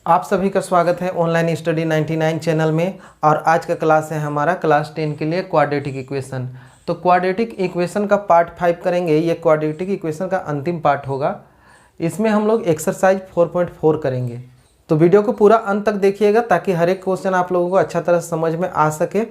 आप सभी का स्वागत है ऑनलाइन स्टडी 99 चैनल में। और आज का क्लास है हमारा क्लास 10 के लिए क्वाड्रेटिक इक्वेशन। तो क्वाड्रेटिक इक्वेशन का पार्ट 5 करेंगे। ये क्वाड्रेटिक इक्वेशन का अंतिम पार्ट होगा। इसमें हम लोग एक्सरसाइज 4.4 करेंगे। तो वीडियो को पूरा अंत तक देखिएगा ताकि हर एक क्वेश्चन आप लोगों को अच्छा तरह समझ में आ सके।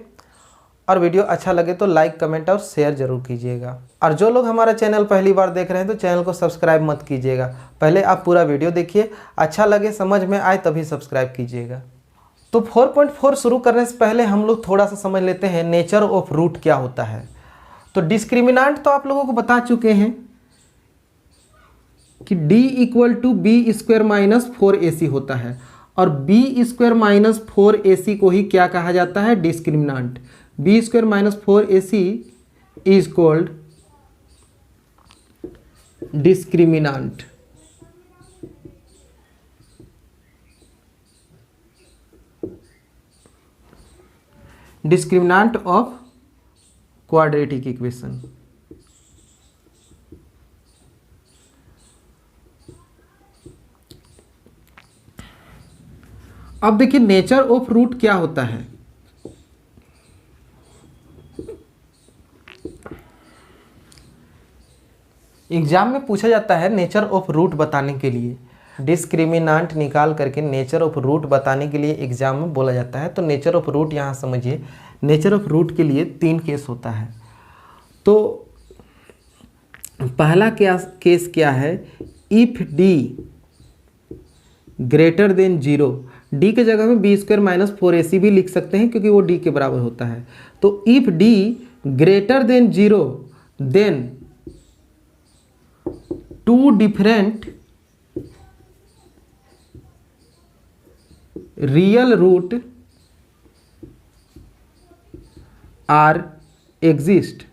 और वीडियो अच्छा लगे तो लाइक, कमेंट और शेयर जरूर कीजिएगा। और जो लोग हमारा चैनल पहली बार देख रहे हैं तो चैनल को सब्सक्राइब मत कीजिएगा। पहले आप पूरा वीडियो देखिए, अच्छा लगे, समझ में आए तभी सब्सक्राइब कीजिएगा। तो 4.4 शुरू करने से पहले हम लोग थोड़ा सा समझ लेते हैं नेचर ऑफ रूट क्या होता है। तो डिस्क्रिमिनांट तो आप लोगों को बता चुके हैं कि d = b² - 4ac होता है। और b² - 4ac को ही क्या कहा जाता है? Discriminant. b² - 4ac is called discriminant. Discriminant of quadratic equation. अब देखिए नेचर ऑफ रूट क्या होता है। एग्जाम में पूछा जाता है नेचर ऑफ रूट बताने के लिए। डिस्क्रिमिनांट निकाल करके नेचर ऑफ रूट बताने के लिए एग्जाम में बोला जाता है। तो नेचर ऑफ रूट यहाँ समझिए, नेचर ऑफ रूट के लिए 3 केस होता है। तो पहला केस क्या है? If d greater than 0। d के जगह में b² - 4ac भी लिख सकते हैं क्योंकि वो d के बराबर होता है। तो if d greater than 0 then two different real root are exist।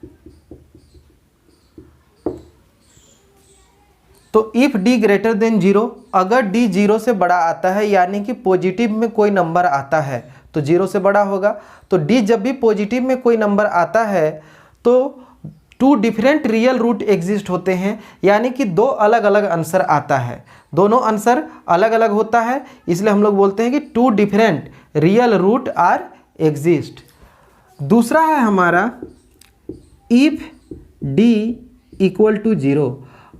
तो इफ d ग्रेटर देन 0, अगर d 0 से बड़ा आता है यानी कि पॉजिटिव में कोई नंबर आता है तो 0 से बड़ा होगा। तो d जब भी पॉजिटिव में कोई नंबर आता है तो 2 डिफरेंट रियल रूट एग्जिस्ट होते हैं, यानी कि 2 अलग अलग आंसर आता है। दोनों आंसर अलग अलग होता है, इसलिए हम लोग बोलते हैं कि 2 different real root are exist. दूसरा है हमारा इफ d = 0।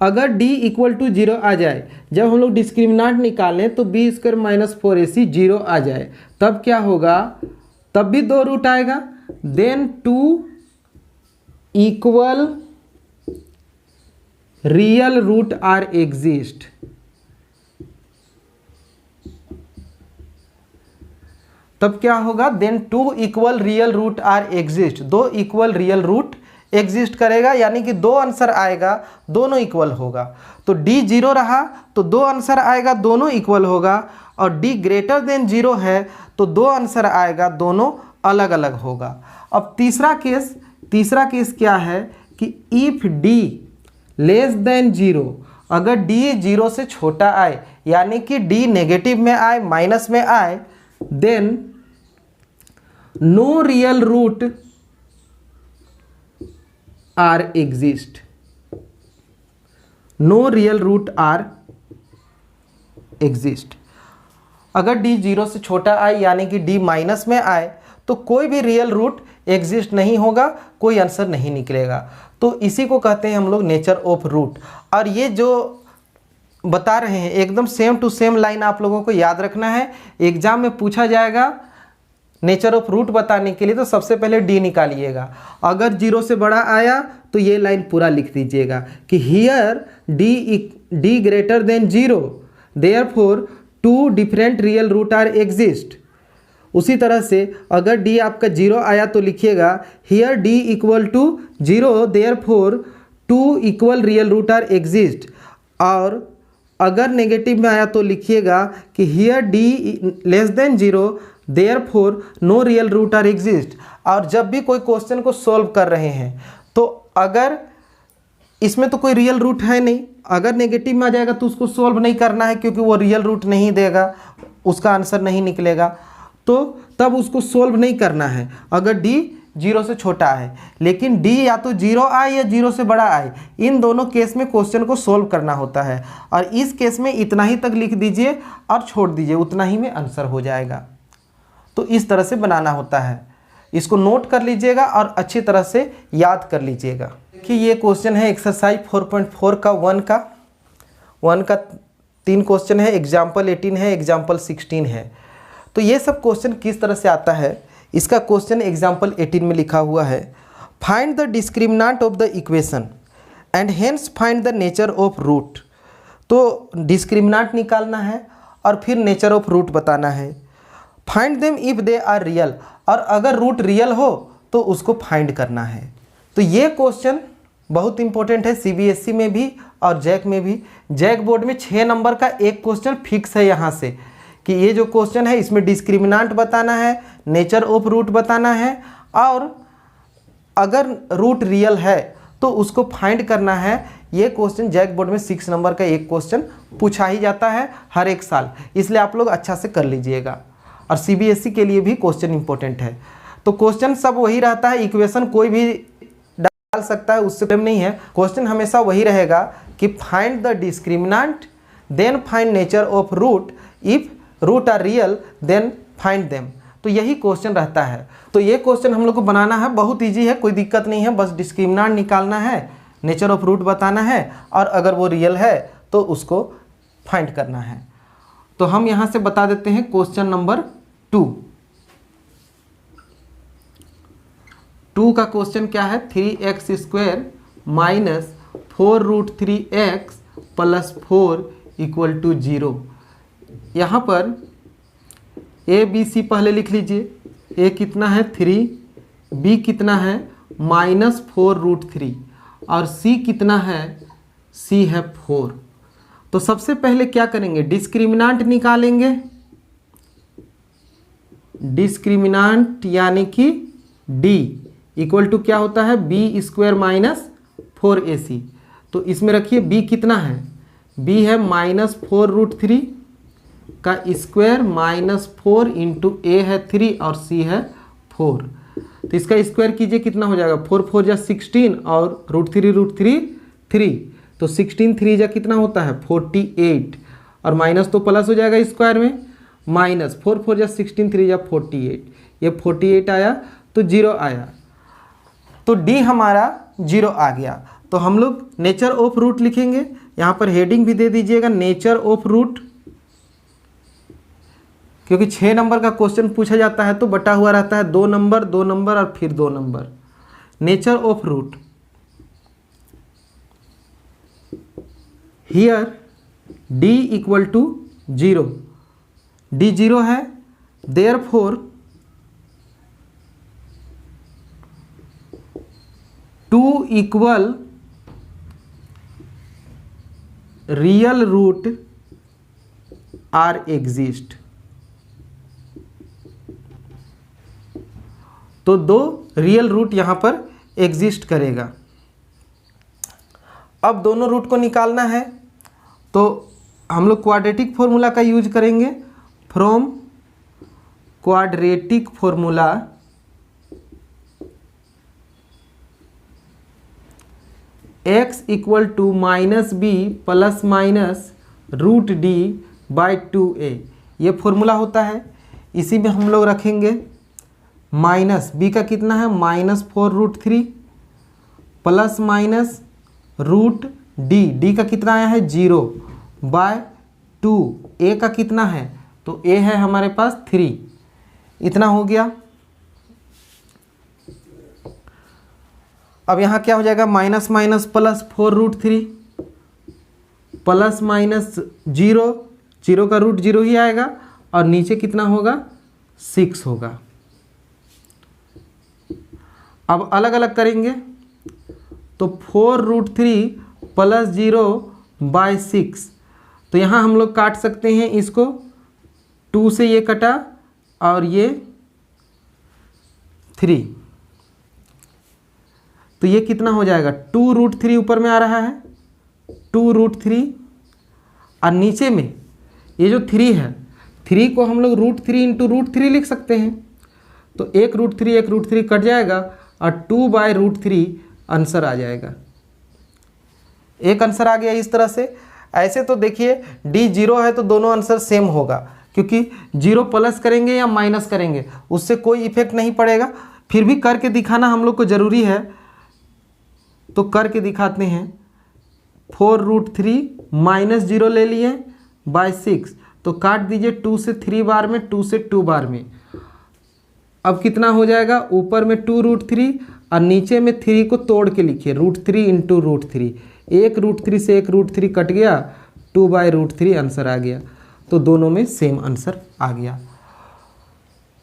अगर d = 0 आ जाए, जब हम लोग डिस्क्रिमिनांट निकालें तो b² - 4ac 0 आ जाए, तब क्या होगा? तब भी 2 रूट आएगा। Then 2 equal real root are exist. तब क्या होगा? Then 2 equal real root are exist. 2 equal real root exist करेगा, यानी कि 2 आंसर आएगा, दोनों इक्वल होगा। तो d 0 रहा तो 2 आंसर आएगा, दोनों इक्वल होगा। और d ग्रेटर देन 0 है तो 2 आंसर आएगा, दोनों अलग अलग होगा। अब तीसरा केस क्या है कि इफ d लेस देन 0, अगर d 0 से छोटा आए यानी कि d नेगेटिव में आए, माइनस में आए, then no real root are exist. No real root are exist. अगर d 0 से छोटा आए यानी कि d माइनस में आए तो कोई भी रियल रूट एग्जिस्ट नहीं होगा, कोई आंसर नहीं निकलेगा। तो इसी को कहते हैं हम लोग नेचर ऑफ रूट। और ये जो बता रहे हैं एकदम सेम टू सेम लाइन आप लोगों को याद रखना है। एग्जाम में पूछा जाएगा नेचर ऑफ रूट बताने के लिए तो सबसे पहले d निकालिएगा। अगर 0 से बड़ा आया तो ये लाइन पूरा लिख दीजिएगा कि here d greater than 0 therefore 2 different real root are exist. उसी तरह से अगर d आपका 0 आया तो लिखिएगा here d = 0 therefore 2 equal real root are exist. और अगर नेगेटिव में आया तो लिखिएगा कि here d less than 0 therefore no real root are exist. और जब भी कोई क्वेश्चन को सॉल्व कर रहे हैं तो अगर इसमें तो कोई रियल रूट है नहीं, अगर नेगेटिव में आ जाएगा तो उसको सॉल्व नहीं करना है क्योंकि वो रियल रूट नहीं देगा, उसका आंसर नहीं निकलेगा। तो तब उसको सॉल्व नहीं करना है। अगर d जीरो से छोटा आए, लेकिन डी या तो जीरो आए या जीरो से बड़ा आए, इन दोनों केस में क्वेश्चन को सोल्व करना होता है। और इस केस में इतना ही तक लिख दीजिए और छोड़ दीजिए, उतना ही में आंसर हो जाएगा। तो इस तरह से बनाना होता है, इसको नोट कर लीजिएगा और अच्छी तरह से याद कर लीजिएगा। देखिए ये क्वेश्चन है एक्सरसाइज 4.4 का 1 का 3 क्वेश्चन है, एग्जाम्पल 18 है, एग्जाम्पल 16 है। तो ये सब क्वेश्चन किस तरह से आता है, इसका क्वेश्चन एग्जाम्पल 18 में लिखा हुआ है, find the discriminant of the equation and hence find the nature of root. तो डिस्क्रिमिनेंट निकालना है और फिर नेचर ऑफ रूट बताना है। Find them if they are real, और अगर रूट रियल हो तो उसको फाइंड करना है। तो ये क्वेश्चन बहुत इंपॉर्टेंट है, सीबीएसई में भी और जैक में भी। जैक बोर्ड में 6 नंबर का एक क्वेश्चन फिक्स है यहाँ से, कि ये जो क्वेश्चन है इसमें डिस्क्रिमिनेंट बताना है, नेचर ऑफ रूट बताना है, और अगर रूट रियल है तो उसको फाइंड करना है। ये क्वेश्चन जैक बोर्ड में 6 नंबर का एक क्वेश्चन पूछा ही जाता है हर एक साल, इसलिए आप लोग अच्छा से कर लीजिएगा। और सीबीएसई के लिए भी क्वेश्चन इंपॉर्टेंट है। तो क्वेश्चन सब वही रहता है, इक्वेशन कोई भी डाल सकता है, उससे प्रॉब्लम नहीं है। क्वेश्चन हमेशा वही रहेगा कि find the discriminant then find nature of root, if root are real then find them. तो यही क्वेश्चन रहता है। तो ये क्वेश्चन हम लोग को बनाना है, बहुत ईजी है, कोई दिक्कत नहीं है। बस डिस्क्रिमिनेंट निकालना है, नेचर ऑफ रूट बताना है, और अगर वो रियल है तो उसको फाइंड करना है। तो हम यहाँ से बता देते हैं क्वेश्चन नंबर 2 का क्वेश्चन क्या है, 3x² माइनस 4√3x प्लस 4 = 0। यहाँ पर ए बी सी पहले लिख लीजिए। ए कितना है 3, बी कितना है -4√3, और सी कितना है, सी है 4। तो सबसे पहले क्या करेंगे, डिस्क्रिमिनेंट निकालेंगे। डिस्क्रिमिनेंट यानी कि डी इक्वल टू क्या होता है, b² - 4ac। तो इसमें रखिए b कितना है, b है -4√3 का स्क्वायर -4 × a है 3 और c है 4। तो इसका स्क्वायर कीजिए, कितना हो जाएगा, 4 4 जा 16 और √3 3। तो 16 3 जा कितना होता है 48, और माइनस तो प्लस हो जाएगा स्क्वायर में, -4 4 जा 16 3 जा 48, ये 48 आया तो 0 आया। तो डी हमारा 0 आ गया। तो हम लोग नेचर ऑफ रूट लिखेंगे, यहाँ पर हेडिंग भी दे दीजिएगा नेचर ऑफ रूट, क्योंकि 6 नंबर का क्वेश्चन पूछा जाता है तो बटा हुआ रहता है 2 नंबर 2 नंबर और फिर 2 number. Nature of root, here d = 0, d 0 है, therefore 2 = real root are exist. तो 2 रियल रूट यहाँ पर एग्जिस्ट करेगा। अब दोनों रूट को निकालना है तो हम लोग क्वाड्रेटिक फॉर्मूला का यूज करेंगे। From quadratic formula x = -b ± √d/2a, ये फॉर्मूला होता है। इसी में हम लोग रखेंगे माइनस b का कितना है -4√3 प्लस माइनस √d का कितना आया है 0/2, a का कितना है, तो a है हमारे पास 3, इतना हो गया। अब यहाँ क्या हो जाएगा, minus minus plus 4√3 plus minus 0, 0 का रूट 0 ही आएगा, और नीचे कितना होगा 6 होगा। अब अलग अलग करेंगे तो 4√3 प्लस 0/6, तो यहाँ हम लोग काट सकते हैं इसको, 2 से ये कटा और ये 3, तो ये कितना हो जाएगा 2√3 ऊपर में आ रहा है 2√3, और नीचे में ये जो 3 है 3 को हम लोग √3 × √3 लिख सकते हैं। तो एक रूट थ्री कट जाएगा और 2/√3 आंसर आ जाएगा। एक आंसर आ गया इस तरह से। ऐसे तो देखिए डी 0 है तो दोनों आंसर सेम होगा, क्योंकि 0 प्लस करेंगे या माइनस करेंगे उससे कोई इफेक्ट नहीं पड़ेगा। फिर भी करके दिखाना हम लोग को ज़रूरी है, तो करके दिखाते हैं। 4√3 -0 ले लिए बाय 6, तो काट दीजिए 2 से 3 बार में, 2 से 2 बार में। अब कितना हो जाएगा, ऊपर में 2√3 और नीचे में 3 को तोड़ के लिखिए, √3 × √3। एक √3 से एक √3 कट गया, 2/√3 आंसर आ गया। तो दोनों में सेम आंसर आ गया।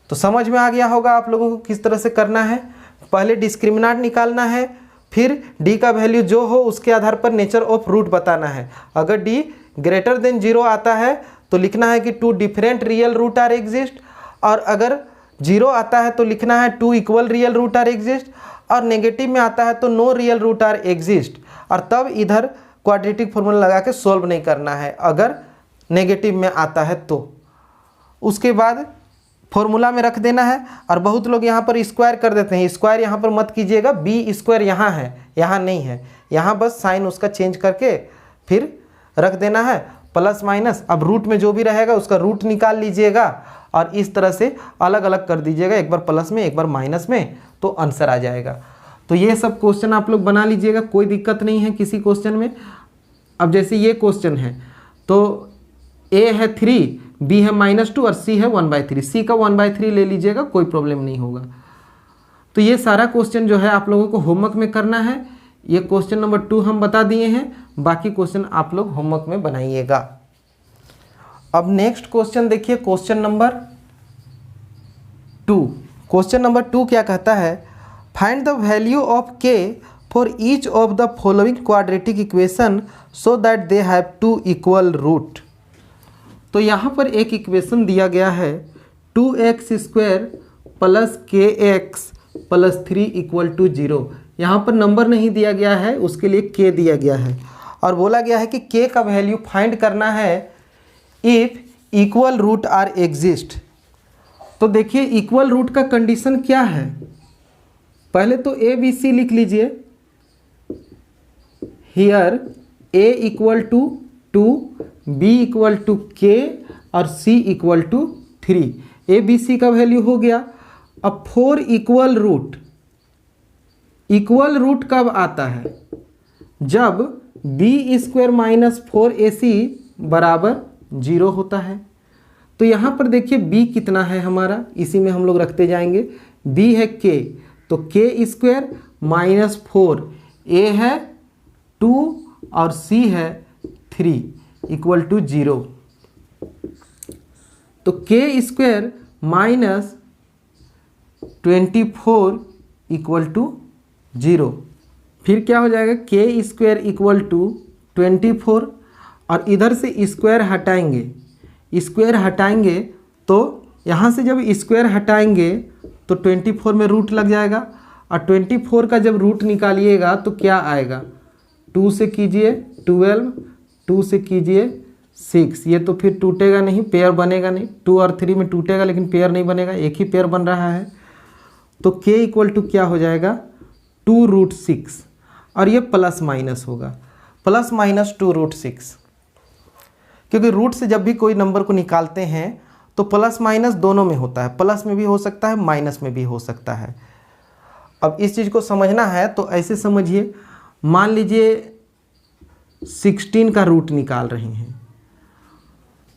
तो समझ में आ गया होगा आप लोगों को किस तरह से करना है। पहले डिस्क्रिमिनेंट निकालना है, फिर डी का वैल्यू जो हो उसके आधार पर नेचर ऑफ रूट बताना है। अगर डी ग्रेटर देन 0 आता है तो लिखना है कि 2 different real root are exist, और अगर 0 आता है तो लिखना है 2 equal real root are exist, और नेगेटिव में आता है तो no real root are exist. और तब इधर क्वाड्रेटिक फॉर्मूला लगा के सॉल्व नहीं करना है अगर नेगेटिव में आता है तो। उसके बाद फॉर्मूला में रख देना है। और बहुत लोग यहाँ पर स्क्वायर कर देते हैं, स्क्वायर यहाँ पर मत कीजिएगा, बी स्क्वायर यहाँ है, यहाँ नहीं है। यहाँ बस साइन उसका चेंज करके फिर रख देना है प्लस माइनस। अब रूट में जो भी रहेगा उसका रूट निकाल लीजिएगा और इस तरह से अलग अलग कर दीजिएगा, एक बार प्लस में एक बार माइनस में, तो आंसर आ जाएगा। तो ये सब क्वेश्चन आप लोग बना लीजिएगा, कोई दिक्कत नहीं है किसी क्वेश्चन में। अब जैसे ये क्वेश्चन है तो ए है 3, बी है -2 और सी है 1/3। सी का 1/3 ले लीजिएगा, कोई प्रॉब्लम नहीं होगा। तो ये सारा क्वेश्चन जो है आप लोगों को होमवर्क में करना है। ये क्वेश्चन नंबर 2 हम बता दिए हैं, बाकी क्वेश्चन आप लोग होमवर्क में बनाइएगा। अब नेक्स्ट क्वेश्चन देखिए, क्वेश्चन नंबर 2। क्वेश्चन नंबर 2 क्या कहता है, find the value of k for each of the following quadratic equation so that they have 2 equal root. तो यहाँ पर एक इक्वेशन दिया गया है 2x² + kx + 3 = 0। यहाँ पर नंबर नहीं दिया गया है, उसके लिए k दिया गया है और बोला गया है कि k का वैल्यू फाइंड करना है if equal root are exist. तो देखिए इक्वल रूट का कंडीशन क्या है, पहले तो a b c लिख लीजिए। हियर a = 2, b = k और c = 3। a b c का वैल्यू हो गया। अब 4 इक्वल रूट, इक्वल रूट कब आता है, जब b² - 4ac = 0 होता है। तो यहाँ पर देखिए b कितना है हमारा, इसी में हम लोग रखते जाएंगे। b है k, तो k² - 4, a है 2 और c है 3 = 0। तो k² - 24 = 0। फिर क्या हो जाएगा, k² = 24 और इधर से स्क्वायर हटाएंगे, स्क्वायर हटाएंगे तो यहाँ से जब स्क्वायर हटाएंगे तो 24 में रूट लग जाएगा और 24 का जब रूट निकालिएगा तो क्या आएगा, 2 से कीजिए 12, 2 से कीजिए 6। ये तो फिर टूटेगा नहीं, पेयर बनेगा नहीं। 2 और 3 में टूटेगा लेकिन पेयर नहीं बनेगा, एक ही पेयर बन रहा है। तो k = क्या हो जाएगा, 2√6 और ये प्लस माइनस होगा, प्लस माइनस 2√6। क्योंकि रूट से जब भी कोई नंबर को निकालते हैं तो प्लस माइनस दोनों में होता है, प्लस में भी हो सकता है माइनस में भी हो सकता है। अब इस चीज़ को समझना है तो ऐसे समझिए, मान लीजिए 16 का रूट निकाल रहे हैं,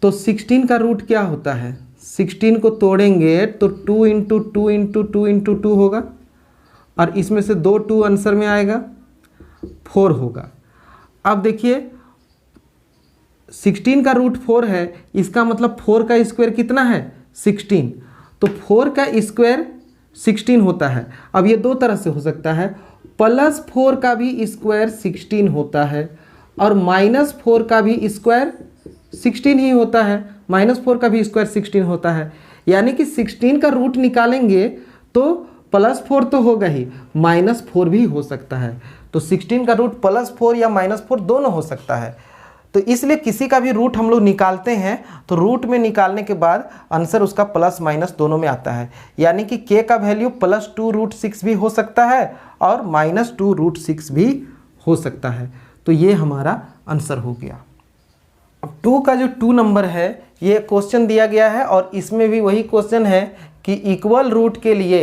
तो 16 का रूट क्या होता है, 16 को तोड़ेंगे तो 2 × 2 × 2 × 2 होगा और इसमें से 2 2 आंसर में आएगा, 4 होगा। अब देखिए 16 का रूट 4 है, इसका मतलब 4 का स्क्वायर कितना है, 16। तो 4 का स्क्वायर 16 होता है। अब ये दो तरह से हो सकता है, +4 का भी स्क्वायर 16 होता है और -4 का भी स्क्वायर 16 ही होता है, -4 का भी स्क्वायर 16 होता है। यानी कि 16 का रूट निकालेंगे तो +4 तो होगा ही, -4 भी हो सकता है। तो 16 का रूट +4 या -4 दोनों हो सकता है। तो इसलिए किसी का भी रूट हम लोग निकालते हैं तो रूट में निकालने के बाद आंसर उसका प्लस माइनस दोनों में आता है, यानी कि k का वैल्यू +2√6 भी हो सकता है और -2√6 भी हो सकता है। तो ये हमारा आंसर हो गया। 2 का जो 2 नंबर है ये क्वेश्चन दिया गया है और इसमें भी वही क्वेश्चन है कि इक्वल रूट के लिए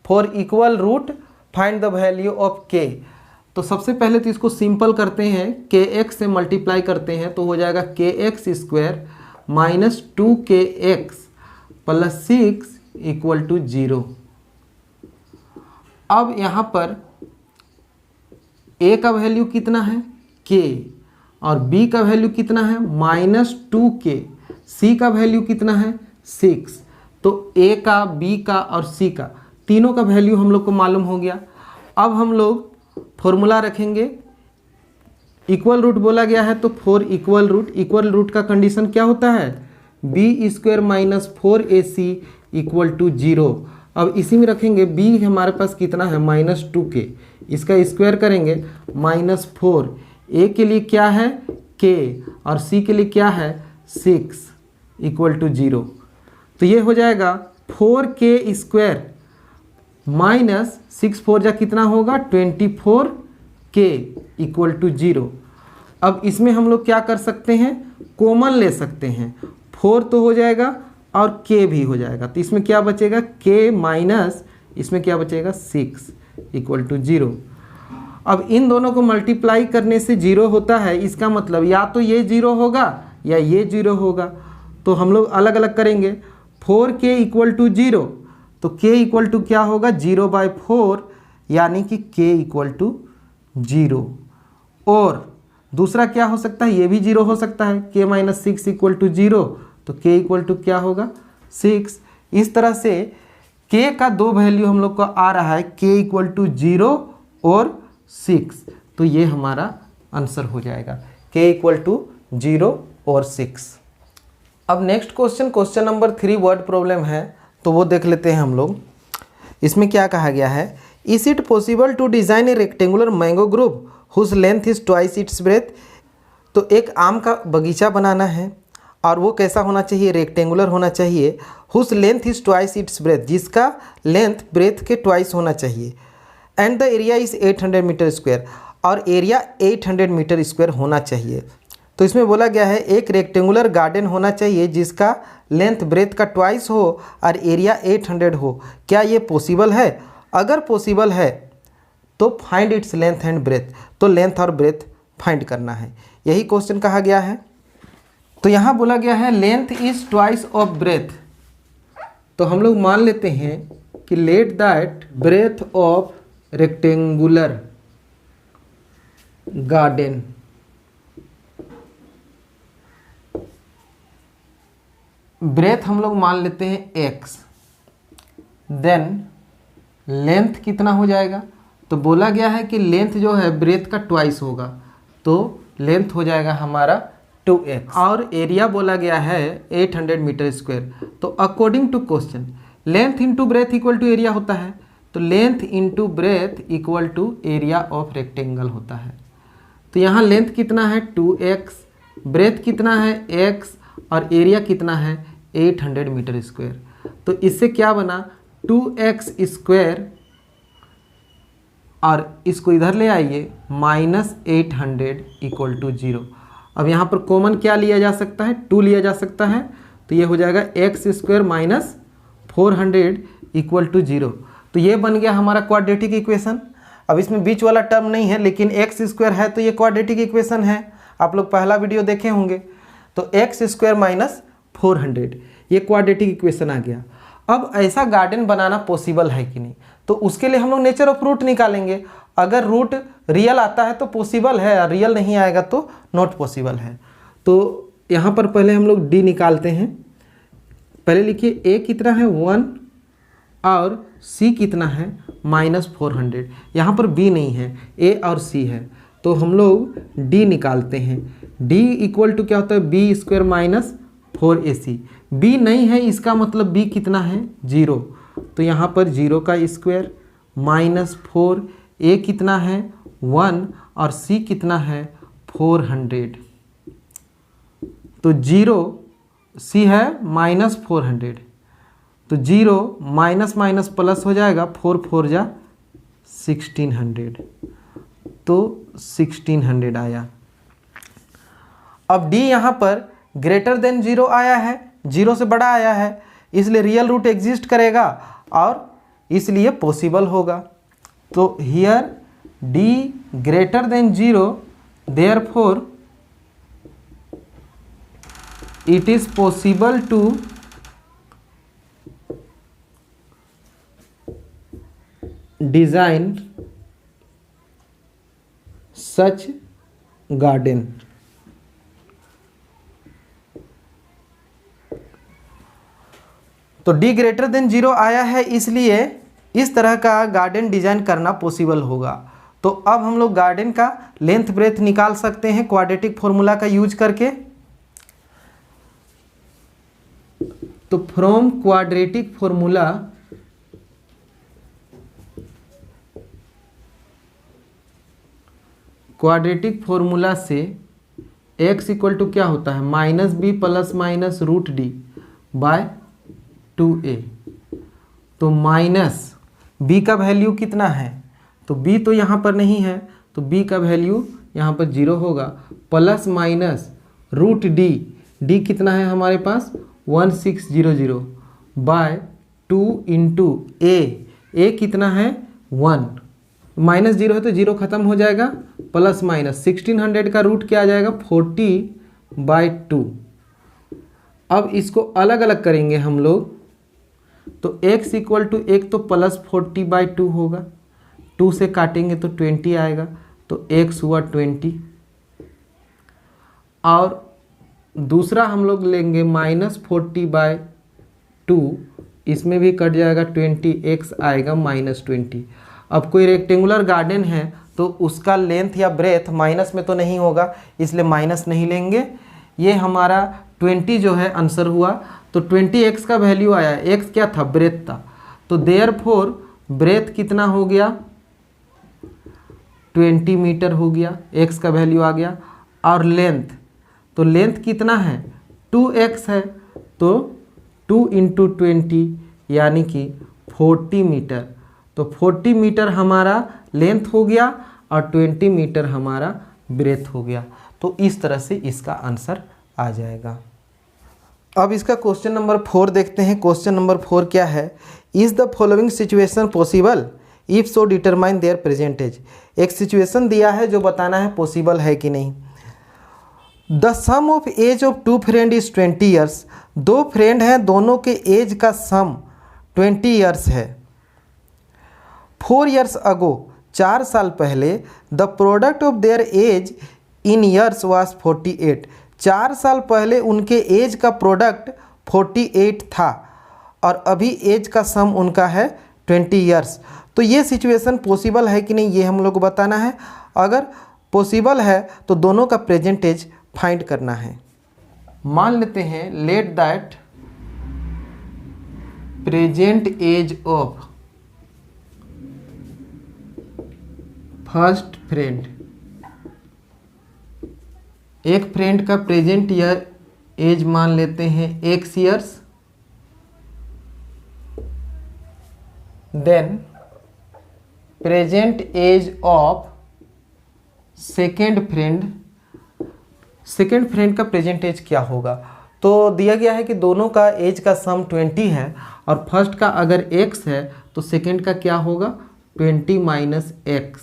for equal root find the value of k। तो सबसे पहले तो इसको सिंपल करते हैं, kx से मल्टीप्लाई करते हैं तो हो जाएगा kx square minus 2kx plus 6 equal to 0। अब यहाँ पर a का वैल्यू कितना है k और b का वैल्यू कितना है -2k, c का वैल्यू कितना है 6। तो a का, b का और c का तीनों का वैल्यू हम लोग को मालूम हो गया। अब हम लोग फॉर्मूला रखेंगे, इक्वल रूट बोला गया है तो फॉर इक्वल रूट का कंडीशन क्या होता है b square minus 4ac equal to 0। अब इसी में रखेंगे b हमारे पास कितना है -2k, इसका स्क्वायर करेंगे -4, a के लिए क्या है k और c के लिए क्या है 6 इक्वल टू 0। तो ये हो जाएगा 4k स्क्वायर माइनस 6 4 जा कितना होगा 24k इक्वल टू 0। अब इसमें हम लोग क्या कर सकते हैं, कॉमन ले सकते हैं, 4 तो हो जाएगा और k भी हो जाएगा। तो इसमें क्या बचेगा k माइनस इसमें क्या बचेगा 6 इक्वल टू 0। अब इन दोनों को मल्टीप्लाई करने से 0 होता है, इसका मतलब या तो ये 0 होगा या ये 0 होगा। तो हम लोग अलग अलग करेंगे, 4k इक्वल टू 0 तो k इक्वल टू क्या होगा 0/4 यानी कि k इक्वल टू 0। और दूसरा क्या हो सकता है, ये भी 0 हो सकता है, k माइनस 6 इक्वल टू 0 तो k इक्वल टू क्या होगा 6। इस तरह से k का दो वैल्यू हम लोग को आ रहा है, k इक्वल टू 0 और 6। तो ये हमारा आंसर हो जाएगा k इक्वल टू 0 और 6। अब next question number 3 word problem है, तो वो देख लेते हैं हम लोग। इसमें क्या कहा गया है, is it possible to design a rectangular mango grove whose length is twice its breadth. तो एक आम का बगीचा बनाना है और वो कैसा होना चाहिए, रेक्टेंगुलर होना चाहिए, whose length is twice its breadth, जिसका लेंथ ब्रेथ के ट्वाइस होना चाहिए, and the area is 800 metre square, और एरिया 800 मीटर स्क्वायर होना चाहिए। तो इसमें बोला गया है एक रेक्टेंगुलर गार्डन होना चाहिए जिसका लेंथ ब्रेथ का ट्वाइस हो और एरिया 800 हो। क्या ये पॉसिबल है? अगर पॉसिबल है तो find its length and breadth, तो लेंथ और ब्रेथ फाइंड करना है, यही क्वेश्चन कहा गया है। तो यहाँ बोला गया है length is twice of breadth, तो हम लोग मान लेते हैं कि let that breadth of rectangular garden breadth हम लोग मान लेते हैं x, देन लेंथ कितना हो जाएगा, तो बोला गया है कि लेंथ जो है ब्रेथ का ट्वाइस होगा, तो लेंथ हो जाएगा हमारा 2x, और एरिया बोला गया है 800 मीटर स्क्वायर। तो according to question length into breadth equal to area होता है, तो length into breadth equal to area of rectangle होता है। तो यहाँ लेंथ कितना है 2x, ब्रेथ कितना है x और एरिया कितना है 800 मीटर स्क्वायर। तो इससे क्या बना 2x स्क्वायर, और इसको इधर ले आइए -800 इक्वल टू 0। अब यहाँ पर कॉमन क्या लिया जा सकता है, 2 लिया जा सकता है, तो ये हो जाएगा x square minus 400 equal to 0। तो ये बन गया हमारा क्वाड्रेटिक इक्वेशन। अब इसमें बीच वाला टर्म नहीं है, लेकिन x स्क्वायर है तो ये क्वाड्रेटिक इक्वेशन है, आप लोग पहला वीडियो देखे होंगे। तो x स्क्वायर माइनस 400 ये क्वाड्रेटिक इक्वेशन आ गया। अब ऐसा गार्डन बनाना पॉसिबल है कि नहीं, तो उसके लिए हम लोग नेचर ऑफ रूट निकालेंगे। अगर रूट रियल आता है तो पॉसिबल है, रियल नहीं आएगा तो नॉट पॉसिबल है। तो यहाँ पर पहले हम लोग d निकालते हैं। पहले लिखिए a कितना है 1 और c कितना है -400। यहाँ पर b नहीं है, a और c है, तो हम लोग d निकालते हैं। d इक्वल टू क्या होता है b square minus 4ac। b नहीं है, इसका मतलब b कितना है 0, तो यहाँ पर 0 का स्क्वायर -4, a कितना है 1 और c कितना है 400। तो 0 सी है -400, तो 0 माइनस माइनस प्लस हो जाएगा, 4 4 जा 1600, तो 1600 आया। अब डी यहाँ पर ग्रेटर देन 0 आया है, 0 से बड़ा आया है, इसलिए रियल रूट एग्जिस्ट करेगा और इसलिए पॉसिबल होगा। तो here D greater than 0, therefore it is possible to design such garden। तो d ग्रेटर देन 0 आया है, इसलिए इस तरह का गार्डन डिजाइन करना पॉसिबल होगा। तो अब हम लोग गार्डन का लेंथ ब्रेथ निकाल सकते हैं क्वाड्रेटिक फॉर्मूला का यूज करके। तो फ्रॉम क्वाड्रेटिक फॉर्मूला से x इक्वल टू क्या होता है, -b plus minus √d by 2a। तो माइनस b का वैल्यू कितना है, तो b तो यहाँ पर नहीं है, तो b का वैल्यू यहाँ पर 0 होगा, प्लस माइनस √d, d कितना है हमारे पास 1600 बाय 2 इंटू a कितना है 1, -0 है तो 0 खत्म हो जाएगा, प्लस माइनस 1600 का रूट क्या आ जाएगा 40/2। अब इसको अलग अलग करेंगे हम लोग, तो x इक्वल टू एक तो प्लस 40/2 होगा, 2 से काटेंगे तो 20 आएगा, तो x हुआ 20, और दूसरा हम लोग लेंगे -40/2, इसमें भी कट जाएगा 20, x आएगा -20। अब कोई रेक्टेंगुलर गार्डन है तो उसका लेंथ या ब्रेथ माइनस में तो नहीं होगा, इसलिए माइनस नहीं लेंगे। ये हमारा 20 जो है आंसर हुआ, तो 20x का वैल्यू आया, x क्या था ब्रेथ था, तो देयरफॉर ब्रेथ कितना हो गया 20 मीटर हो गया, x का वैल्यू आ गया, और लेंथ, तो लेंथ कितना है 2x है, तो 2 इंटू 20 यानी कि 40 मीटर, तो 40 मीटर हमारा लेंथ हो गया और 20 मीटर हमारा ब्रेथ हो गया। तो इस तरह से इसका आंसर आ जाएगा। अब इसका क्वेश्चन नंबर 4 देखते हैं। क्वेश्चन नंबर 4 क्या है, is the following situation possible, if so determine their present age. एक सिचुएशन दिया है जो बताना है पॉसिबल है कि नहीं। The sum of age of 2 friend is 20 years. 2 friend हैं, दोनों के एज का सम 20 ईयर्स है। 4 ईयर्स अगो, 4 साल पहले, the product of their age in years was 48। 4 साल पहले उनके एज का प्रोडक्ट 48 था और अभी एज का सम उनका है 20 ईयर्स। तो ये सिचुएशन पॉसिबल है कि नहीं ये हम लोग को बताना है। अगर पॉसिबल है तो दोनों का प्रेजेंट एज फाइंड करना है। मान लेते हैं let that present age of first friend, एक फ्रेंड का प्रेजेंट ईयर एज मान लेते हैं x years, then present age of second friend, second friend का प्रेजेंट एज क्या होगा। तो दिया गया है कि दोनों का एज का सम 20 है और फर्स्ट का अगर x है तो सेकेंड का क्या होगा 20 माइनस x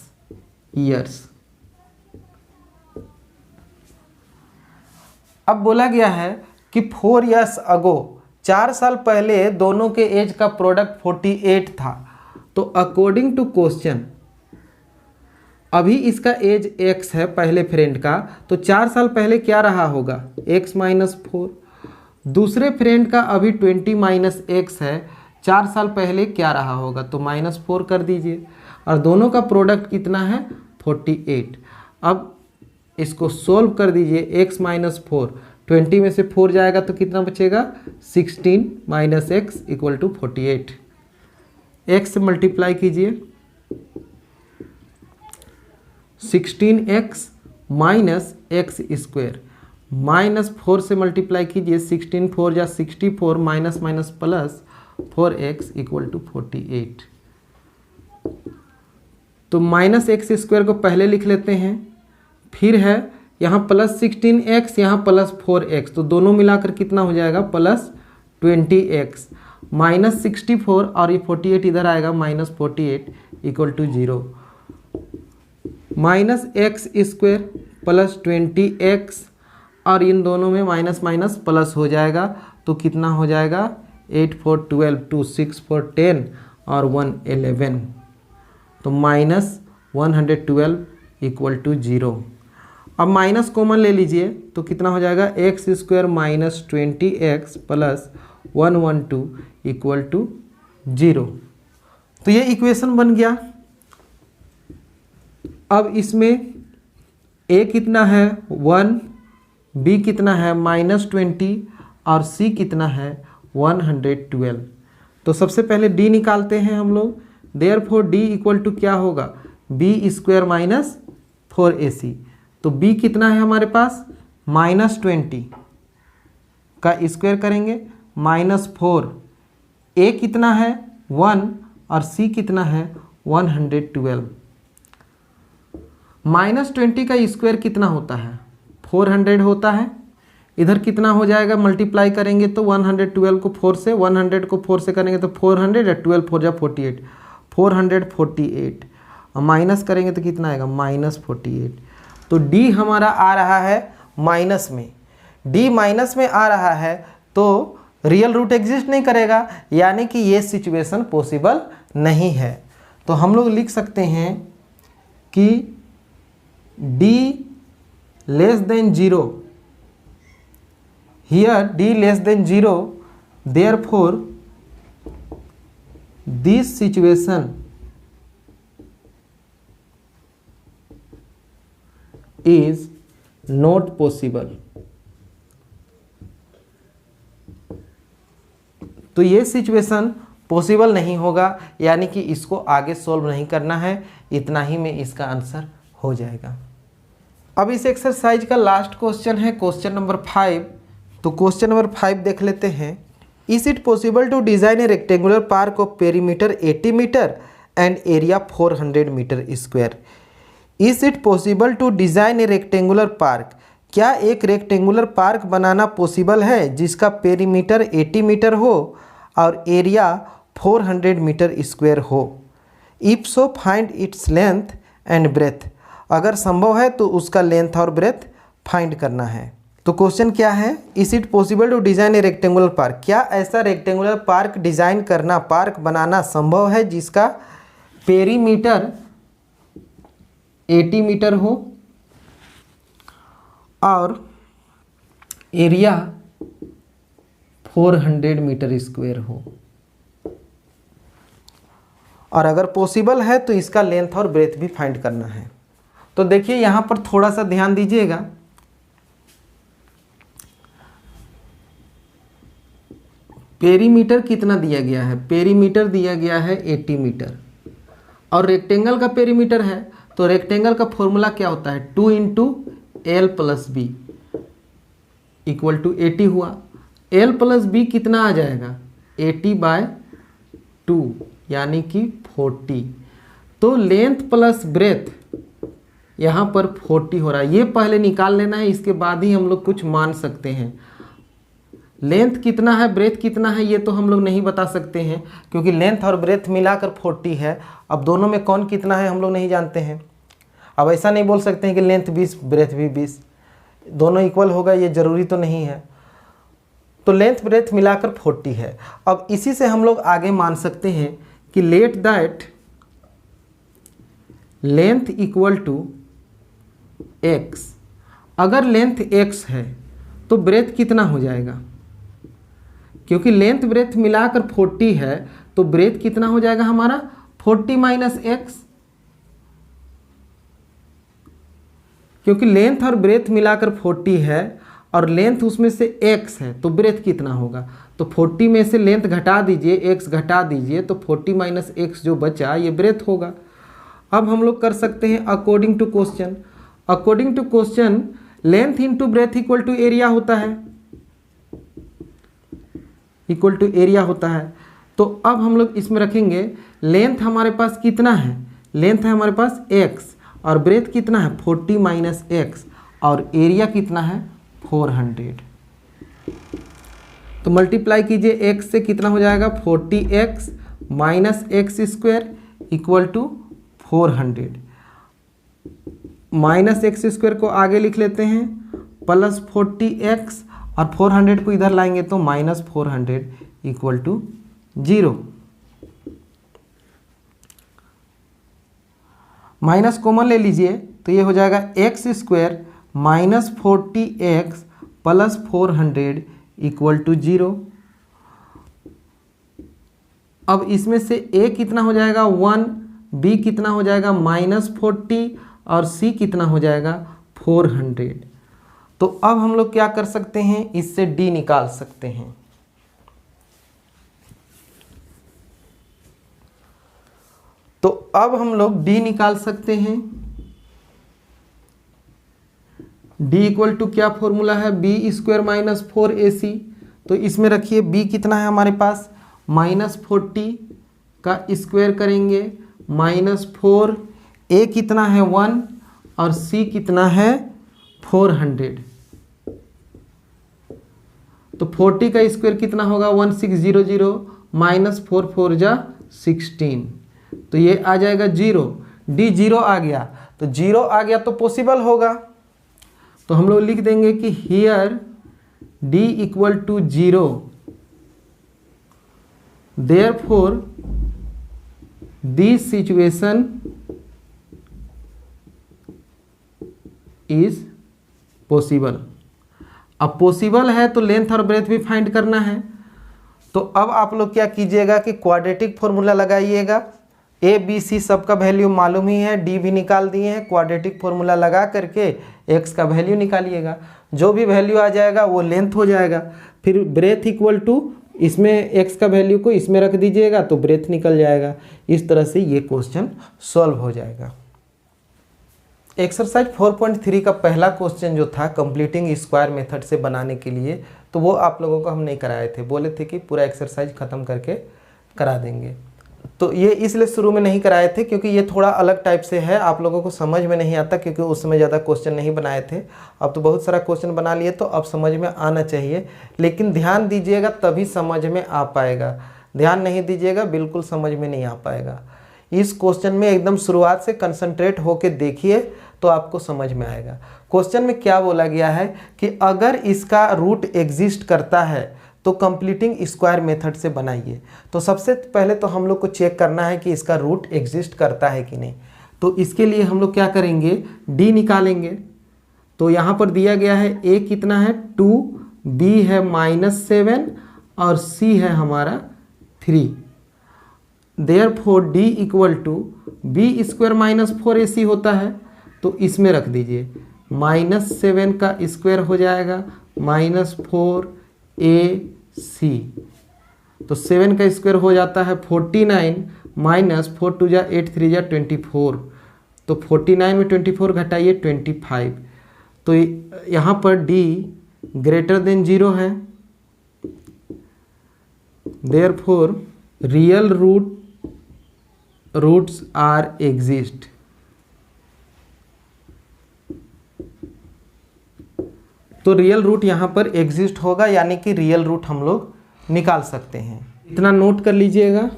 ईयर्स। अब बोला गया है कि 4 ईयर्स अगो, 4 साल पहले दोनों के एज का प्रोडक्ट 48 था। तो अकॉर्डिंग टू क्वेश्चन अभी इसका एज x है पहले फ्रेंड का, तो 4 साल पहले क्या रहा होगा x माइनस 4। दूसरे फ्रेंड का अभी 20 माइनस x है, 4 साल पहले क्या रहा होगा, तो -4 कर दीजिए, और दोनों का प्रोडक्ट कितना है 48। अब इसको सोल्व कर दीजिए, x माइनस 4, 20 में से 4 जाएगा तो कितना बचेगा 16 minus x equal to 48। x से मल्टीप्लाई कीजिए, 16x माइनस x स्क्वायर -4 से मल्टीप्लाई कीजिए, 16 4 या 64 minus minus plus 4x equal to 48। तो -x² को पहले लिख लेते हैं, फिर है यहाँ +16x, यहाँ +4x, तो दोनों मिलाकर कितना हो जाएगा +20x, -64 और ये 48 इधर आएगा, -48 इक्वल टू 0। -x² +20x और इन दोनों में माइनस माइनस प्लस हो जाएगा, तो कितना हो जाएगा 8 4 12, 2 6 4 10 और 1 11, तो -112 इक्वल टू 0। अब माइनस कॉमन ले लीजिए तो कितना हो जाएगा x² -20x plus 112 equal to 0। तो ये इक्वेशन बन गया। अब इसमें a कितना है 1, b कितना है -20 और c कितना है 112। तो सबसे पहले d निकालते हैं हम लोग। देयरफॉर d इक्वल टू क्या होगा b² -4ac। तो b कितना है हमारे पास -20 का स्क्वायर करेंगे -4, a कितना है 1 और c कितना है 112। -20 का स्क्वायर कितना होता है 400 होता है। इधर कितना हो जाएगा मल्टीप्लाई करेंगे तो 112 को 4 से, 100 को 4 से करेंगे तो 400 या 12 4 जा 48, 448 और माइनस करेंगे तो कितना आएगा -48। तो d हमारा आ रहा है माइनस में, d माइनस में आ रहा है तो रियल रूट एग्जिस्ट नहीं करेगा, यानी कि ये सिचुएशन पॉसिबल नहीं है। तो हम लोग लिख सकते हैं कि d less than 0, here d less than 0, therefore this situation is not possible. तो ये सिचुएशन पॉसिबल नहीं होगा, यानी कि इसको आगे सॉल्व नहीं करना है, इतना ही में इसका आंसर हो जाएगा। अब इस एक्सरसाइज का लास्ट क्वेश्चन है क्वेश्चन नंबर 5। तो क्वेश्चन नंबर 5 देख लेते हैं। Is it possible to design a rectangular park of perimeter 80 metre and area 400 metre square. Is it possible to design a rectangular park, क्या एक रेक्टेंगुलर पार्क बनाना possible है जिसका perimeter 80 metre हो और एरिया 400 मीटर स्क्वायर हो। If so find its length and breadth, अगर संभव है तो उसका लेंथ और ब्रेथ फाइंड करना है। तो क्वेश्चन क्या है, is it possible to design a rectangular park, क्या ऐसा रेक्टेंगुलर पार्क डिजाइन करना, पार्क बनाना संभव है जिसका पेरीमीटर 80 मीटर हो और एरिया 400 मीटर स्क्वायर हो, और अगर पॉसिबल है तो इसका लेंथ और ब्रेथ भी फाइंड करना है। तो देखिए यहाँ पर थोड़ा सा ध्यान दीजिएगा। पेरीमीटर कितना दिया गया है, पेरीमीटर दिया गया है 80 मीटर और रेक्टेंगल का पेरीमीटर है, तो रेक्टेंगल का फॉर्मूला क्या होता है 2 × L + B इक्वल टू 80 हुआ। L + B कितना आ जाएगा 80/2 यानी कि 40। तो लेंथ प्लस ब्रेथ यहाँ पर 40 हो रहा है, ये पहले निकाल लेना है, इसके बाद ही हम लोग कुछ मान सकते हैं। लेंथ कितना है ब्रेथ कितना है ये तो हम लोग नहीं बता सकते हैं, क्योंकि लेंथ और ब्रेथ मिलाकर 40 है। अब दोनों में कौन कितना है हम लोग नहीं जानते हैं। अब ऐसा नहीं बोल सकते हैं कि लेंथ 20 ब्रेथ भी 20, दोनों इक्वल होगा, ये ज़रूरी तो नहीं है। तो लेंथ ब्रेथ मिलाकर 40 है। अब इसी से हम लोग आगे मान सकते हैं कि let that length equal to x, अगर लेंथ x है तो ब्रेथ कितना हो जाएगा, क्योंकि लेंथ ब्रेथ मिलाकर 40 है तो ब्रेथ कितना हो जाएगा हमारा 40 - x, क्योंकि लेंथ और ब्रेथ मिलाकर 40 है और लेंथ उसमें से x है तो ब्रेथ कितना होगा। तो 40 में से लेंथ घटा दीजिए, x घटा दीजिए, तो 40 - x जो बचा ये ब्रेथ होगा। अब हम लोग कर सकते हैं according to question. According to question length into breadth equal to area होता है, इक्वल टू एरिया होता है। तो अब हम लोग इसमें रखेंगे लेंथ हमारे पास कितना है, लेंथ है हमारे पास x और ब्रेथ कितना है 40 माइनस एक्स और एरिया कितना है 400। तो मल्टीप्लाई कीजिए x से, कितना हो जाएगा 40x minus x square equal to 400। Minus x square को आगे लिख लेते हैं प्लस 40x और 400 को इधर लाएंगे तो minus 400 equal to 0। Minus common ले लीजिए तो ये हो जाएगा x square minus 40x plus 400 equal to 0। अब इसमें से a कितना हो जाएगा 1, b कितना हो जाएगा माइनस 40 और c कितना हो जाएगा 400। तो अब हम लोग क्या कर सकते हैं, इससे d निकाल सकते हैं। तो अब हम लोग d निकाल सकते हैं। d इक्वल टू क्या फॉर्मूला है, b स्क्वायर माइनस 4ac। तो इसमें रखिए b कितना है हमारे पास -40 का स्क्वायर करेंगे -4, a कितना है 1 और c कितना है 400। तो 40 का स्क्वायर कितना होगा 1600 माइनस 4 4 जा 16, तो ये आ जाएगा 0। d 0 आ गया, तो 0 आ गया तो पॉसिबल होगा। तो हम लोग लिख देंगे कि here d equal to 0, therefore this situation is possible। अब पॉसिबल है तो लेंथ और ब्रेथ भी फाइंड करना है। तो अब आप लोग क्या कीजिएगा कि क्वाड्रेटिक फॉर्मूला लगाइएगा। ए बी सी सबका वैल्यू मालूम ही है, डी भी निकाल दिए हैं। क्वाड्रेटिक फॉर्मूला लगा करके एक्स का वैल्यू निकालिएगा, जो भी वैल्यू आ जाएगा वो लेंथ हो जाएगा। फिर ब्रेथ इक्वल टू इसमें एक्स का वैल्यू को इसमें रख दीजिएगा तो ब्रेथ निकल जाएगा। इस तरह से ये क्वेश्चन सॉल्व हो जाएगा। एक्सरसाइज 4.3 का पहला क्वेश्चन जो था कंप्लीटिंग स्क्वायर मेथड से बनाने के लिए, तो वो आप लोगों को हम नहीं कराए थे, बोले थे कि पूरा एक्सरसाइज ख़त्म करके करा देंगे। तो ये इसलिए शुरू में नहीं कराए थे क्योंकि ये थोड़ा अलग टाइप से है, आप लोगों को समझ में नहीं आता क्योंकि उस समय ज़्यादा क्वेश्चन नहीं बनाए थे। अब तो बहुत सारा क्वेश्चन बना लिए तो अब समझ में आना चाहिए, लेकिन ध्यान दीजिएगा तभी समझ में आ पाएगा। ध्यान नहीं दीजिएगा बिल्कुल समझ में नहीं आ पाएगा। इस क्वेश्चन में एकदम शुरुआत से कंसंट्रेट होकर देखिए तो आपको समझ में आएगा। क्वेश्चन में क्या बोला गया है कि अगर इसका रूट एग्जिस्ट करता है तो कंप्लीटिंग स्क्वायर मेथड से बनाइए। तो सबसे पहले तो हम लोग को चेक करना है कि इसका रूट एग्जिस्ट करता है कि नहीं। तो इसके लिए हम लोग क्या करेंगे, डी निकालेंगे। तो यहाँ पर दिया गया है ए कितना है 2, बी है -7 और सी है हमारा 3। Therefore d equal to b square -4ac होता है, तो इसमें रख दीजिए -7 का स्क्वायर हो जाएगा -4ac। तो 7 का स्क्वायर हो जाता है 49 -4 2 जा 8 3 जा 24। तो 49 में 24 घटाइए 25। तो यहाँ पर d ग्रेटर देन 0 है, therefore real roots are exist. तो रियल रूट यहाँ पर एग्जिस्ट होगा, यानी कि रियल रूट हम लोग निकाल सकते हैं। इतना नोट कर लीजिएगा।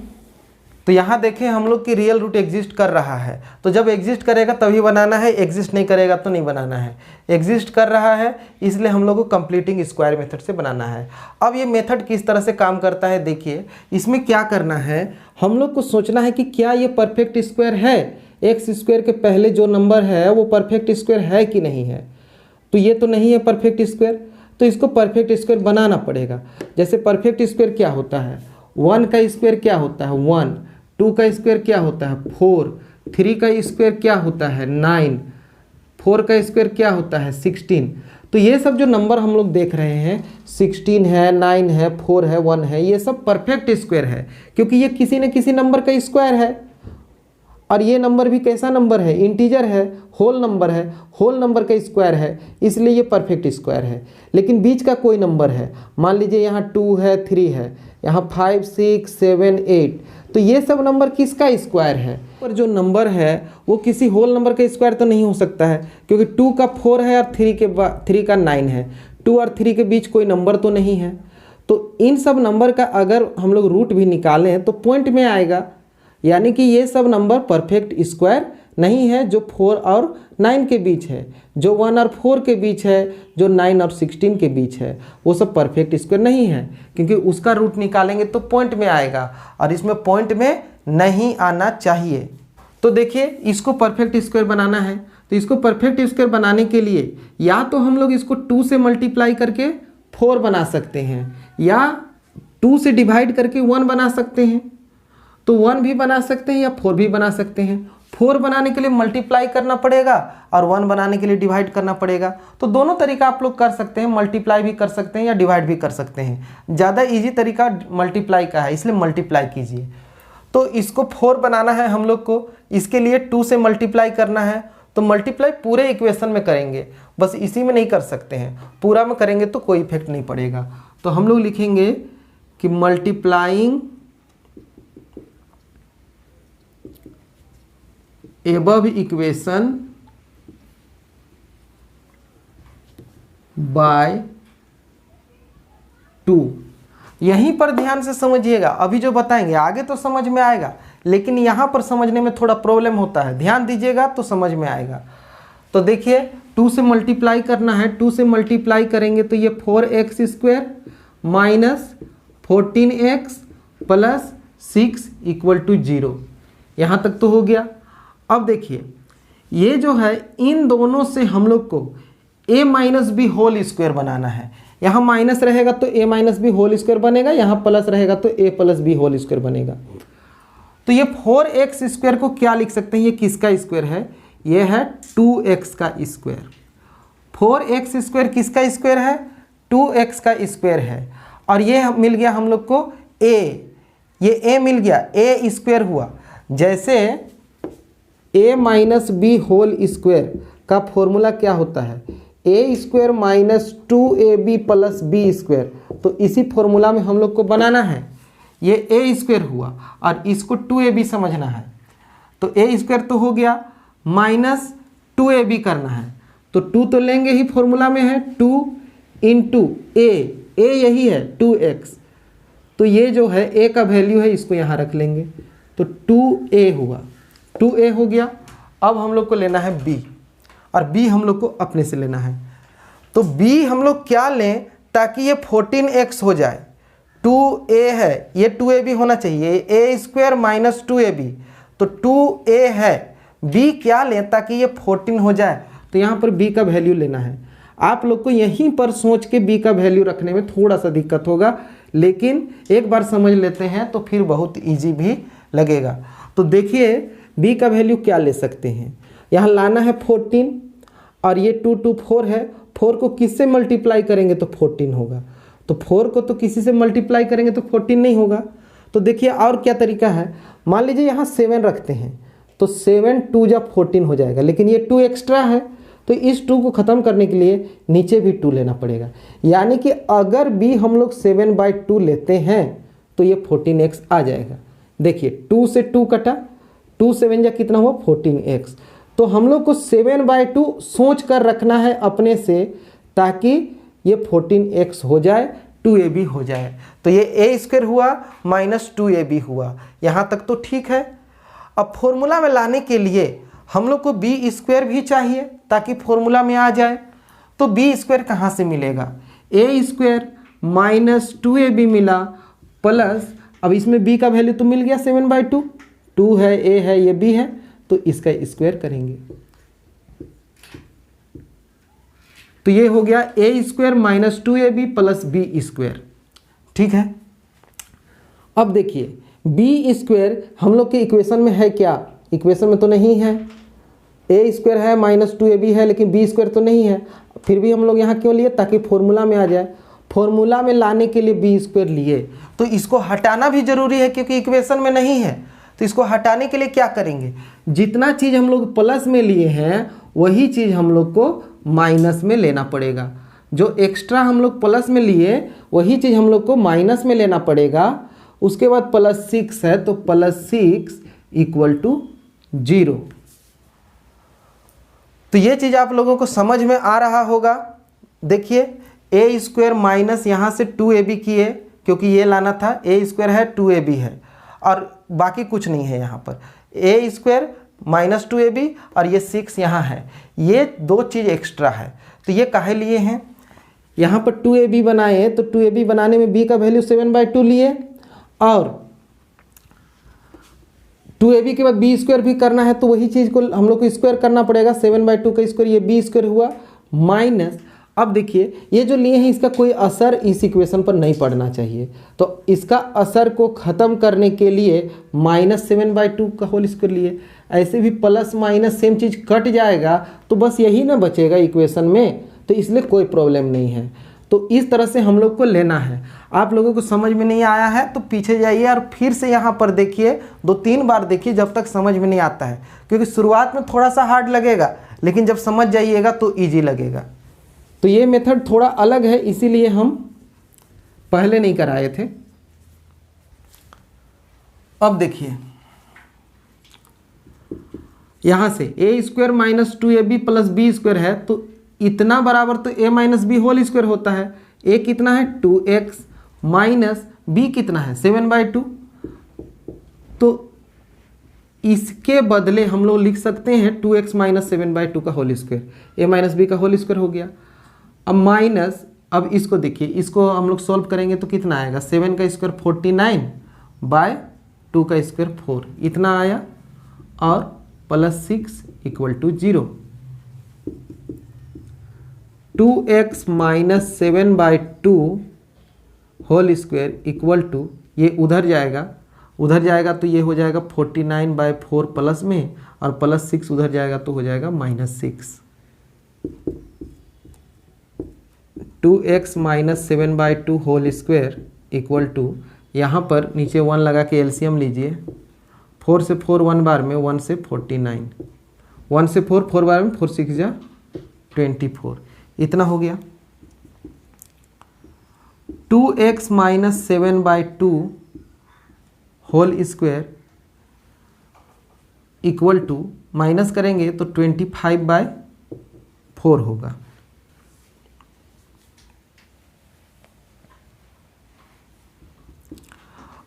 तो यहाँ देखें हम लोग कि रियल रूट एग्जिस्ट कर रहा है, तो जब एग्जिस्ट करेगा तभी बनाना है, एग्जिस्ट नहीं करेगा तो नहीं बनाना है। एग्जिस्ट कर रहा है इसलिए हम लोग को कंप्लीटिंग स्क्वायर मेथड से बनाना है। अब ये मेथड किस तरह से काम करता है देखिए। इसमें क्या करना है, हम लोग को सोचना है कि क्या ये परफेक्ट स्क्वायर है, एक्स स्क्वायर के पहले जो नंबर है वो परफेक्ट स्क्वायर है कि नहीं है। तो ये तो नहीं है परफेक्ट स्क्वायर, तो इसको परफेक्ट स्क्वायर बनाना पड़ेगा। जैसे परफेक्ट स्क्वायर क्या होता है, 1 का स्क्वायर क्या होता है 1, 2 का स्क्वायर क्या होता है 4, 3 का स्क्वायर क्या होता है 9, 4 का स्क्वायर क्या होता है 16। तो ये सब जो नंबर हम लोग देख रहे हैं 16 है, 9 है, 4 है, 1 है, ये सब परफेक्ट स्क्वायर है क्योंकि ये किसी न किसी नंबर का स्क्वायर है। और ये नंबर भी कैसा नंबर है, इंटीजर है, होल नंबर है, होल नंबर का स्क्वायर है, इसलिए ये परफेक्ट स्क्वायर है। लेकिन बीच का कोई नंबर है, मान लीजिए यहाँ 2 है, 3 है, यहाँ 5, 6, 7, 8, तो ये सब नंबर किसका स्क्वायर है? पर जो नंबर है वो किसी होल नंबर का स्क्वायर तो नहीं हो सकता है, क्योंकि 2 का 4 है और 3 का 9 है, 2 और 3 के बीच कोई नंबर तो नहीं है। तो इन सब नंबर का अगर हम लोग रूट भी निकालें तो पॉइंट में आएगा, यानी कि ये सब नंबर परफेक्ट स्क्वायर नहीं है। जो 4 और 9 के बीच है, जो 1 और 4 के बीच है, जो 9 और 16 के बीच है, वो सब परफेक्ट स्क्वायर नहीं है, क्योंकि उसका रूट निकालेंगे तो पॉइंट में आएगा और इसमें पॉइंट में नहीं आना चाहिए। तो देखिए, इसको परफेक्ट स्क्वायर बनाना है, तो इसको परफेक्ट स्क्वायर बनाने के लिए या तो हम लोग इसको 2 से मल्टीप्लाई करके 4 बना सकते हैं, या 2 से डिवाइड करके 1 बना सकते हैं। तो 1 भी बना सकते हैं या 4 भी बना सकते हैं। 4 बनाने के लिए मल्टीप्लाई करना पड़ेगा और 1 बनाने के लिए डिवाइड करना पड़ेगा। तो दोनों तरीका आप लोग कर सकते हैं, मल्टीप्लाई भी कर सकते हैं या डिवाइड भी कर सकते हैं। ज़्यादा इजी तरीका मल्टीप्लाई का है, इसलिए मल्टीप्लाई कीजिए। तो इसको 4 बनाना है हम लोग को, इसके लिए 2 से मल्टीप्लाई करना है। तो मल्टीप्लाई पूरे इक्वेशन में करेंगे, बस इसी में नहीं कर सकते हैं, पूरा में करेंगे तो कोई इफेक्ट नहीं पड़ेगा। तो हम लोग लिखेंगे कि मल्टीप्लाइंग above इक्वेशन बाय 2। यहीं पर ध्यान से समझिएगा, अभी जो बताएंगे आगे तो समझ में आएगा, लेकिन यहाँ पर समझने में थोड़ा प्रॉब्लम होता है, ध्यान दीजिएगा तो समझ में आएगा। तो देखिए, 2 से मल्टीप्लाई करना है, 2 से मल्टीप्लाई करेंगे तो ये 4x square minus 14x plus 6 equal to 0। यहाँ तक तो हो गया। अब देखिए, ये जो है इन दोनों से हम लोग को a minus B whole square बनाना है। यहाँ माइनस रहेगा तो a minus B whole square बनेगा, यहाँ प्लस रहेगा तो a plus B whole square बनेगा। तो ये 4x स्क्वायर को क्या लिख सकते हैं, ये किसका स्क्वायर है, ये है 2x का स्क्वायर। 4x स्क्वायर किसका स्क्वायर है, 2x का स्क्वायर है। और ये मिल गया हम लोग को a, ये a मिल गया, a स्क्वायर हुआ। जैसे a minus B whole square का फॉर्मूला क्या होता है, a square minus 2ab plus b square. तो इसी फॉर्मूला में हम लोग को बनाना है। ये a स्क्वायर हुआ और इसको 2ab समझना है। तो a स्क्वायर तो हो गया, माइनस 2ab करना है, तो 2 तो लेंगे ही, फॉर्मूला में है 2 इंटू a यही है 2x। तो ये जो है a का वैल्यू है, इसको यहाँ रख लेंगे, तो 2a हुआ, 2a हो गया। अब हम लोग को लेना है b, और b हम लोग को अपने से लेना है। तो b हम लोग क्या लें ताकि ये 14x हो जाए, 2a है, ये 2ab होना चाहिए, a स्क्वायर माइनस 2ab, तो 2a है। b क्या लें ताकि ये 14 हो जाए, तो यहाँ पर b का वैल्यू लेना है। आप लोग को यहीं पर सोच के b का वैल्यू रखने में थोड़ा सा दिक्कत होगा, लेकिन एक बार समझ लेते हैं तो फिर बहुत ईजी भी लगेगा। तो देखिए, b का वैल्यू क्या ले सकते हैं, यहाँ लाना है 14 और ये 2 2 4 है, 4 को किससे मल्टीप्लाई करेंगे तो 14 होगा। तो 4 को तो किसी से मल्टीप्लाई करेंगे तो 14 नहीं होगा। तो देखिए और क्या तरीका है, मान लीजिए यहाँ 7 रखते हैं, तो 7 2 जा 14 हो जाएगा, लेकिन ये 2 एक्स्ट्रा है, तो इस 2 को ख़त्म करने के लिए नीचे भी 2 लेना पड़ेगा। यानी कि अगर b हम लोग 7/2 लेते हैं तो ये 14x आ जाएगा। देखिए 2 से 2 कटा, 2 7 जा कितना हुआ 14x। तो हम लोग को 7/2 सोच कर रखना है अपने से, ताकि ये 14x हो जाए, 2ab हो जाए। तो ये a स्क्वायर हुआ माइनस 2ab हुआ, यहाँ तक तो ठीक है। अब फॉर्मूला में लाने के लिए हम लोग को b स्क्वायर भी चाहिए ताकि फॉर्मूला में आ जाए। तो b स्क्वायर कहाँ से मिलेगा, a स्क्वायर माइनस 2ab मिला प्लस, अब इसमें b का वैल्यू तो मिल गया 7/2, 2 है, a है, ये b है, तो इसका स्क्वायर करेंगे। तो ये हो गया a square minus 2ab plus b square, ठीक है। अब देखिए b स्क्वायर हम लोग के इक्वेशन में है क्या, इक्वेशन में तो नहीं है, a स्क्वायर है माइनस 2ab है, लेकिन b स्क्वायर तो नहीं है। फिर भी हम लोग यहाँ क्यों लिए, ताकि फॉर्मूला में आ जाए। फॉर्मूला में लाने के लिए b स्क्वायर लिए, तो इसको हटाना भी जरूरी है क्योंकि इक्वेशन में नहीं है। तो इसको हटाने के लिए क्या करेंगे, जितना चीज़ हम लोग प्लस में लिए हैं वही चीज़ हम लोग को माइनस में लेना पड़ेगा। जो एक्स्ट्रा हम लोग प्लस में लिए वही चीज़ हम लोग को माइनस में लेना पड़ेगा। उसके बाद +6 है तो +6 = 0। तो ये चीज़ आप लोगों को समझ में आ रहा होगा। देखिए a² माइनस यहाँ से 2ab किए क्योंकि ये लाना था, a² है 2ab है और बाकी कुछ नहीं है यहाँ पर, a² माइनस 2ab और ये 6 यहाँ है, ये दो चीज़ एक्स्ट्रा है। तो ये काहे लिए हैं, यहाँ पर 2ab बनाए तो 2ab बनाने में b का वैल्यू 7/2 लिए और 2ab के बाद b² भी करना है तो वही चीज़ को हम लोग को स्क्वायर करना पड़ेगा, 7/2 का स्क्वायर ये b² हुआ माइनस। अब देखिए ये जो लिए हैं इसका कोई असर इस इक्वेशन पर नहीं पड़ना चाहिए, तो इसका असर को ख़त्म करने के लिए -7/2 का होल स्क्वायर लिए। ऐसे भी प्लस माइनस सेम चीज़ कट जाएगा तो बस यही ना बचेगा इक्वेशन में, तो इसलिए कोई प्रॉब्लम नहीं है। तो इस तरह से हम लोग को लेना है। आप लोगों को समझ में नहीं आया है तो पीछे जाइए और फिर से यहाँ पर देखिए, 2-3 बार देखिए जब तक समझ में नहीं आता है, क्योंकि शुरुआत में थोड़ा सा हार्ड लगेगा लेकिन जब समझ जाइएगा तो ईजी लगेगा। तो ये मेथड थोड़ा अलग है इसीलिए हम पहले नहीं कराए थे। अब देखिए यहाँ से a² minus 2ab plus b² है तो इतना बराबर तो a minus b whole square होता है। a कितना है 2x माइनस b कितना है 7/2। तो इसके बदले हम लोग लिख सकते हैं 2x माइनस 7/2 का whole square, a minus b का होल स्क्वायर हो गया। अब माइनस, अब इसको देखिए, इसको हम लोग सॉल्व करेंगे तो कितना आएगा, 7 का स्क्वायर 49/2 का स्क्वायर 4 इतना आया और +6 = 0। 2x minus 7/2 whole square equal to, ये उधर जाएगा तो ये हो जाएगा 49/4 प्लस में और +6 उधर जाएगा तो हो जाएगा -6। 2x minus 7/2 whole square equal to, यहाँ पर नीचे 1 लगा के एलसीएम लीजिए, 4 से 4 1 बार में 1 से 49, 1 से 4 4 बार में 4 6 जा 24 इतना हो गया। 2x minus 7/2 whole square equal to, minus करेंगे तो 25/4 होगा।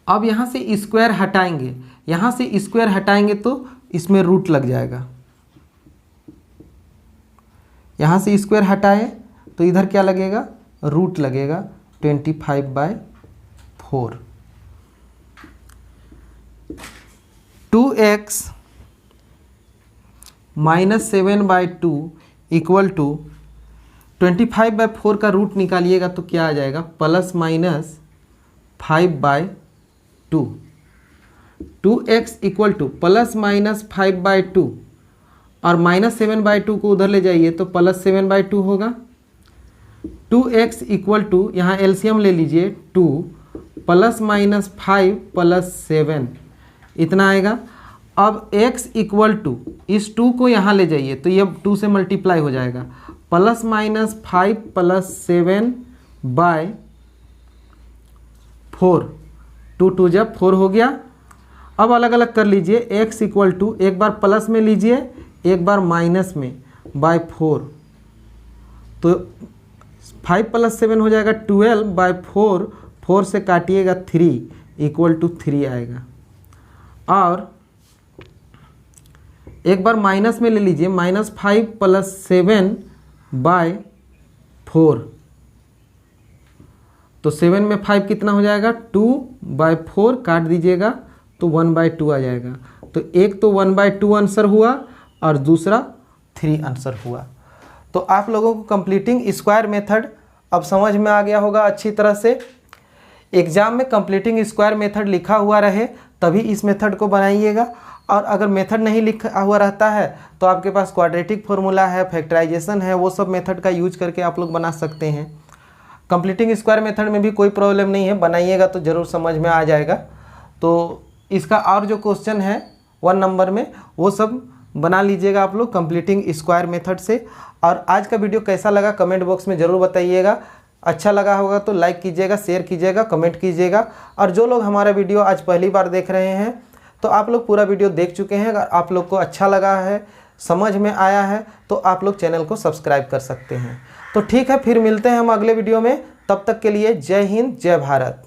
अब यहाँ से स्क्वायर हटाएंगे, यहाँ से स्क्वायर हटाएंगे तो इसमें रूट लग जाएगा। यहाँ से स्क्वायर हटाए तो इधर क्या लगेगा, रूट लगेगा 25/4। 2x माइनस 7/2 इक्वल टू 25/4 का रूट निकालिएगा तो क्या आ जाएगा, +-5/2। 2x इक्वल टू +-5/2 और -7/2 को उधर ले जाइए तो +7/2 होगा। 2x इक्वल टू, यहाँ एलसीएम ले लीजिए, 2 +-5 + 7 इतना आएगा। अब x इक्वल टू, इस 2 को यहाँ ले जाइए तो ये 2 से मल्टीप्लाई हो जाएगा, +-5 + 7/4, 2 2 जब 4 हो गया। अब अलग अलग कर लीजिए, x इक्वल टू एक बार प्लस में लीजिए एक बार माइनस में /4, तो 5 + 7 हो जाएगा 12/4, 4 से काटिएगा 3 इक्वल टू 3 आएगा। और एक बार माइनस में ले लीजिए, -5 + 7/4, तो 7 में 5 कितना हो जाएगा, 2/4 काट दीजिएगा तो 1/2 आ जाएगा। तो एक तो 1/2 आंसर हुआ और दूसरा 3 आंसर हुआ। तो आप लोगों को कंप्लीटिंग स्क्वायर मेथड अब समझ में आ गया होगा अच्छी तरह से। एग्जाम में कंप्लीटिंग स्क्वायर मेथड लिखा हुआ रहे तभी इस मेथड को बनाइएगा, और अगर मेथड नहीं लिखा हुआ रहता है तो आपके पास क्वाड्रेटिक फॉर्मूला है, फैक्टराइजेशन है, वो सब मेथड का यूज करके आप लोग बना सकते हैं। कंप्लीटिंग स्क्वायर मेथड में भी कोई प्रॉब्लम नहीं है, बनाइएगा तो ज़रूर समझ में आ जाएगा। तो इसका और जो क्वेश्चन है 1 नंबर में वो सब बना लीजिएगा आप लोग कंप्लीटिंग स्क्वायर मेथड से। और आज का वीडियो कैसा लगा कमेंट बॉक्स में ज़रूर बताइएगा। अच्छा लगा होगा तो लाइक कीजिएगा, शेयर कीजिएगा, कमेंट कीजिएगा। और जो लोग हमारा वीडियो आज पहली बार देख रहे हैं तो आप लोग पूरा वीडियो देख चुके हैं। अगर आप लोग को अच्छा लगा है, समझ में आया है, तो आप लोग चैनल को सब्सक्राइब कर सकते हैं। तो ठीक है, फिर मिलते हैं हम अगले वीडियो में। तब तक के लिए जय हिंद, जय भारत।